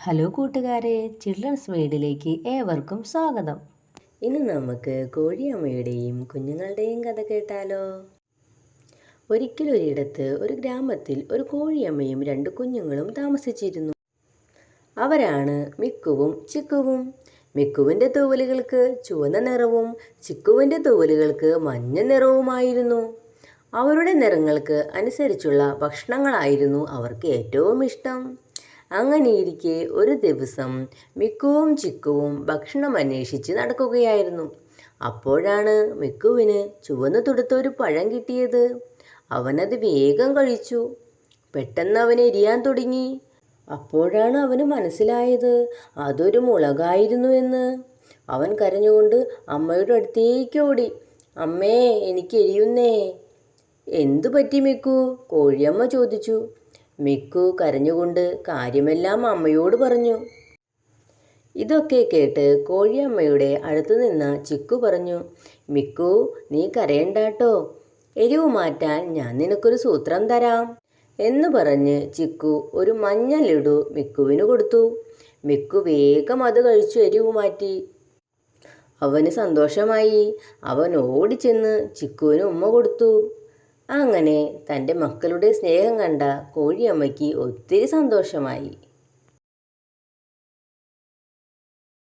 Hello കൂട്ടുകാരെ, children's വേൾഡിലേക്ക് ഏവർക്കും സ്വാഗതം. ഇന്ന് നമുക്ക് കോഴിയമ്മയുടെയും കുഞ്ഞുങ്ങളുടെയും കഥ കേട്ടാലോ. ഒരിക്കലൊരിടത്ത് ഒരു ഗ്രാമത്തിൽ ഒരു കോഴിയമ്മയും രണ്ട് കുഞ്ഞുങ്ങളും താമസിച്ചിരുന്നു. അവരാണ് മിക്കുവും ചിക്കുവും. മിക്കുവിൻ്റെ തൂവലുകൾക്ക് ചുവന്ന നിറവും ചിക്കുവിൻ്റെ തൂവലുകൾക്ക് മഞ്ഞ നിറവുമായിരുന്നു. അവരുടെ നിറങ്ങൾക്ക് അനുസരിച്ചുള്ള ഭക്ഷണങ്ങളായിരുന്നു അവർക്ക് ഏറ്റവും ഇഷ്ടം. അങ്ങനെയിരിക്കെ ഒരു ദിവസം മിക്കുവും ചിക്കുവും ഭക്ഷണം അന്വേഷിച്ച് നടക്കുകയായിരുന്നു. അപ്പോഴാണ് മിക്കുവിന് ചുവന്നു തുടുത്ത ഒരു പഴം കിട്ടിയത്. അവനത് വേഗം കഴിച്ചു. പെട്ടെന്ന് അവന് എരിയാൻ തുടങ്ങി. അപ്പോഴാണ് അവന് മനസ്സിലായത് അതൊരു മുളകായിരുന്നു എന്ന്. അവൻ കരഞ്ഞുകൊണ്ട് അമ്മയുടെ അടുത്തേക്ക് ഓടി. "അമ്മേ, എനിക്ക് എരിയുന്നേ." "എന്തു പറ്റി മിക്കു?" കോഴിയമ്മ ചോദിച്ചു. മിക്കു കരഞ്ഞുകൊണ്ട് കാര്യമെല്ലാം അമ്മയോട് പറഞ്ഞു. ഇതൊക്കെ കേട്ട് കോഴിയമ്മയുടെ അടുത്ത് നിന്ന ചിക്കു പറഞ്ഞു, "മിക്കു, നീ കരയണ്ടാട്ടോ. എരിവ് മാറ്റാൻ ഞാൻ നിനക്കൊരു സൂത്രം തരാം." എന്ന് പറഞ്ഞ് ചിക്കു ഒരു മഞ്ഞ ലഡു മിക്കുവിന് കൊടുത്തു. മിക്കു വേഗം അത് കഴിച്ചു എരിവ് മാറ്റി. അവന് സന്തോഷമായി. അവൻ ഓടിച്ചെന്ന് ചിക്കുവിന് ഉമ്മ കൊടുത്തു. അങ്ങനെ തൻ്റെ മക്കളുടെ സ്നേഹം കണ്ട കോഴിയമ്മയ്ക്ക് ഒത്തിരി സന്തോഷമായി.